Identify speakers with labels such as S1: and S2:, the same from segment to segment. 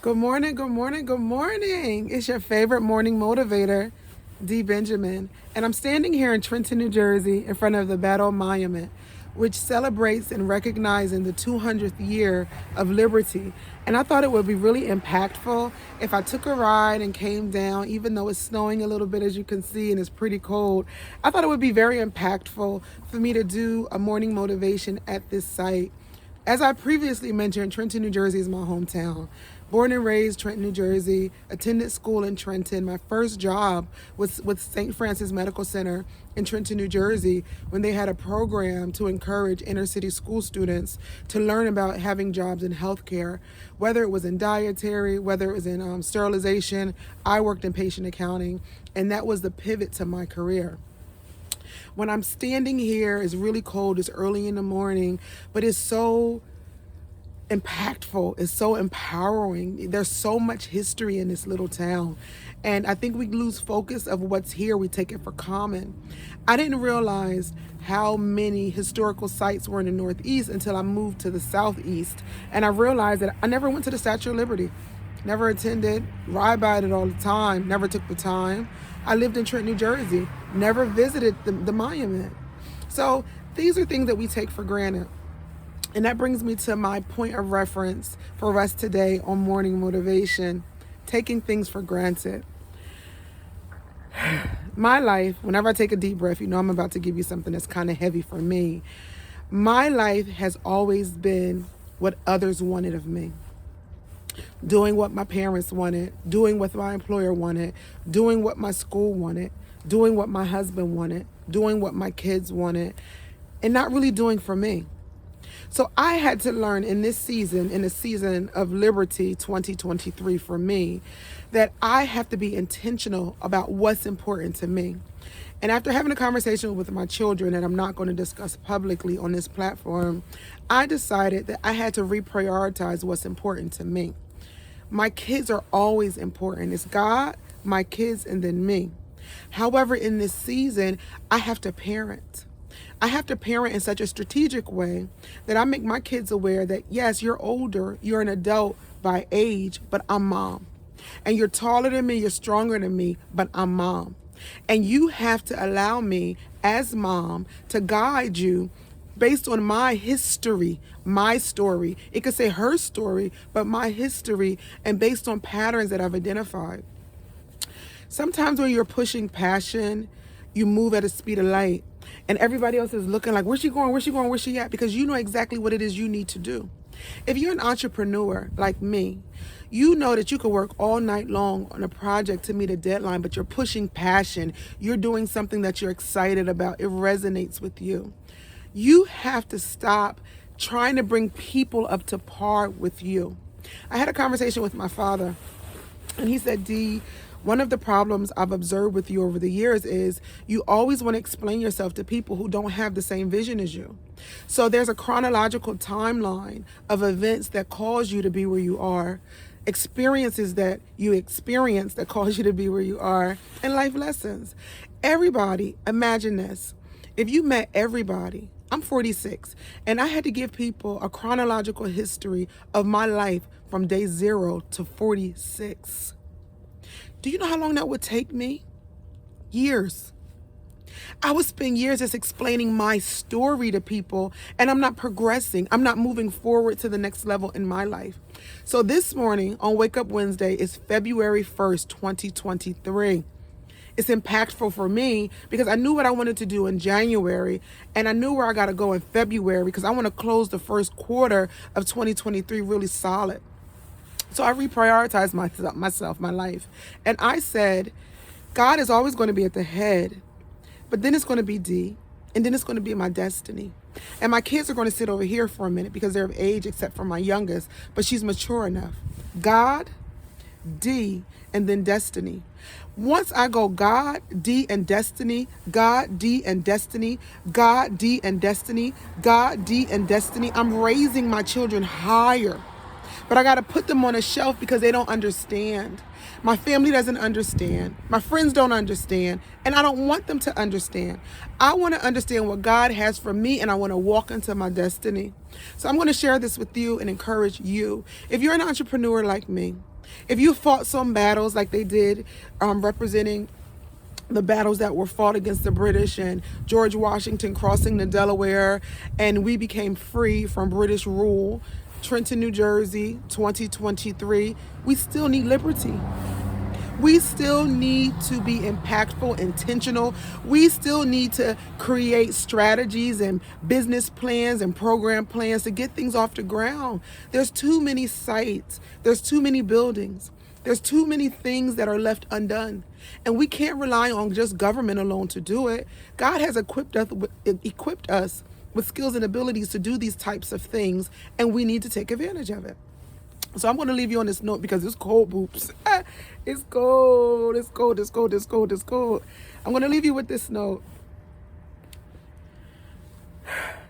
S1: Good morning, good morning, good morning. It's your favorite morning motivator, D. Benjamin. And I'm standing here in Trenton, New Jersey, in front of the Battle Monument, which celebrates and recognizing the 200th year of liberty. And I thought it would be really impactful if I took a ride and came down, even though it's snowing a little bit, as you can see, and it's pretty cold. I thought it would be very impactful for me to do a morning motivation at this site. As I previously mentioned, Trenton, New Jersey is my hometown. Born and raised Trenton, New Jersey, attended school in Trenton. My first job was with St. Francis Medical Center in Trenton, New Jersey, when they had a program to encourage inner city school students to learn about having jobs in healthcare, whether it was in dietary, whether it was in sterilization. I worked in patient accounting, and that was the pivot to my career. When I'm standing here, it's really cold, it's early in the morning, but it's so impactful, it's so empowering. There's so much history in this little town. And I think we lose focus of what's here. We take it for common. I didn't realize how many historical sites were in the Northeast until I moved to the Southeast. And I realized that I never went to the Statue of Liberty, never attended, ride by it all the time, never took the time. I lived in Trenton, New Jersey, never visited the monument. So these are things that we take for granted. And that brings me to my point of reference for us today on morning motivation, taking things for granted. My life, whenever I take a deep breath, I'm about to give you something that's kind of heavy for me. My life has always been what others wanted of me. Doing what my parents wanted, doing what my employer wanted, doing what my school wanted, doing what my husband wanted, doing what my kids wanted, and not really doing for me. So I had to learn in this season, in the season of Liberty 2023 for me, that I have to be intentional about what's important to me. And after having a conversation with my children that I'm not going to discuss publicly on this platform, I decided that I had to reprioritize what's important to me. My kids are always important. It's God, my kids, and then me. However, in this season, I have to parent. I have to parent in such a strategic way that I make my kids aware that, yes, you're older, you're an adult by age, but I'm mom. And you're taller than me, you're stronger than me, but I'm mom. And you have to allow me as mom to guide you based on my history, my story. It could say her story, but my history, and based on patterns that I've identified. Sometimes when you're pushing passion, you move at a speed of light. And everybody else is looking like, where's she going? Where's she going? Where's she at? Because you know exactly what it is you need to do. If you're an entrepreneur like me, you know that you could work all night long on a project to meet a deadline, but you're pushing passion. You're doing something that you're excited about. It resonates with you. You have to stop trying to bring people up to par with you. I had a conversation with my father, and he said, Dee, one of the problems I've observed with you over the years is you always want to explain yourself to people who don't have the same vision as you. So there's a chronological timeline of events that cause you to be where you are, experiences that you experience that cause you to be where you are, and life lessons. Everybody, imagine this. If you met everybody, I'm 46, and I had to give people a chronological history of my life from day 0 to 46. Do you know how long that would take me? Years. I would spend years just explaining my story to people, and I'm not progressing. I'm not moving forward to the next level in my life. So this morning on Wake Up Wednesday is February 1st, 2023. It's impactful for me because I knew what I wanted to do in January, and I knew where I got to go in February because I want to close the first quarter of 2023 really solid. So I reprioritized myself, my life. And I said, God is always going to be at the head, but then it's going to be D, and then it's going to be my destiny. And my kids are going to sit over here for a minute because they're of age, except for my youngest, but she's mature enough. God, D, and then destiny. Once I go God, D, and destiny, God, D, and destiny, God, D, and destiny, God, D, and destiny, I'm raising my children higher. But I got to put them on a shelf because they don't understand. My family doesn't understand. My friends don't understand. And I don't want them to understand. I want to understand what God has for me, and I want to walk into my destiny. So I'm going to share this with you and encourage you. If you're an entrepreneur like me, If you fought some battles like they did, representing the battles that were fought against the British and George Washington crossing the Delaware, and we became free from British rule, Trenton, New Jersey, 2023, we still need liberty. We still need to be impactful, intentional. We still need to create strategies and business plans and program plans to get things off the ground. There's too many sites. There's too many buildings. There's too many things that are left undone. And we can't rely on just government alone to do it. God has equipped us with skills and abilities to do these types of things, and we need to take advantage of it. So I'm going to leave you on this note because it's cold, boops. It's cold. It's cold. It's cold. It's cold. It's cold. I'm going to leave you with this note.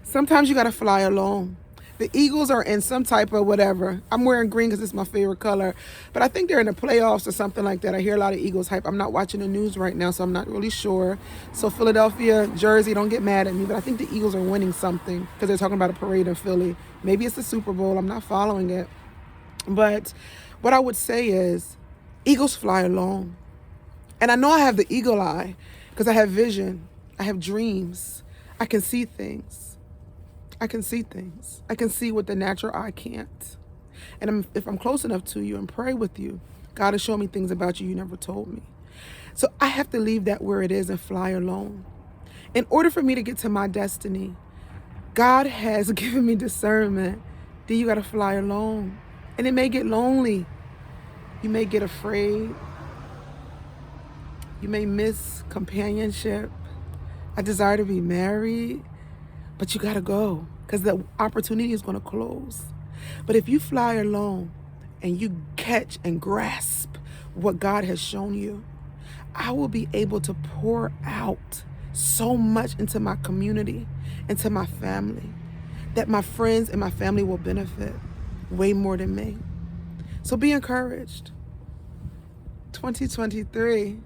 S1: Sometimes you got to fly alone. The Eagles are in some type of whatever. I'm wearing green because it's my favorite color. But I think they're in the playoffs or something like that. I hear a lot of Eagles hype. I'm not watching the news right now, so I'm not really sure. So Philadelphia, Jersey, don't get mad at me. But I think the Eagles are winning something because they're talking about a parade in Philly. Maybe it's the Super Bowl. I'm not following it. But what I would say is Eagles fly alone. And I know I have the eagle eye because I have vision. I have dreams. I can see things. I can see things. I can see what the natural eye can't. And if I'm close enough to you and pray with you, God has shown me things about you never told me. So I have to leave that where it is and fly alone. In order for me to get to my destiny, God has given me discernment. Then you got to fly alone. And it may get lonely. You may get afraid. You may miss companionship. I desire to be married. But you got to go because the opportunity is going to close. But if you fly alone and you catch and grasp what God has shown you, I will be able to pour out so much into my community, into my family, that my friends and my family will benefit way more than me. So be encouraged. 2023,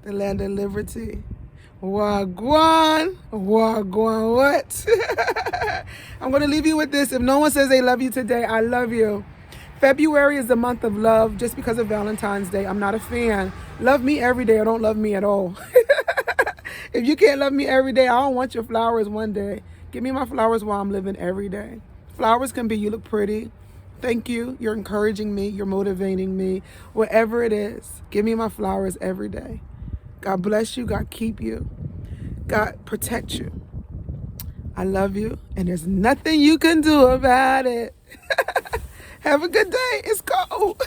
S1: the land of liberty. Wagwan. Wagwan what? I'm going to leave you with this. If no one says they love you today, I love you. February is the month of love just because of Valentine's Day. I'm not a fan. Love me every day or don't love me at all. If you can't love me every day, I don't want your flowers one day. Give me my flowers while I'm living every day. Flowers can be, you look pretty. Thank you. You're encouraging me. You're motivating me. Whatever it is, give me my flowers every day. God bless you. God keep you. God protect you. I love you. And there's nothing you can do about it. Have a good day. It's cold.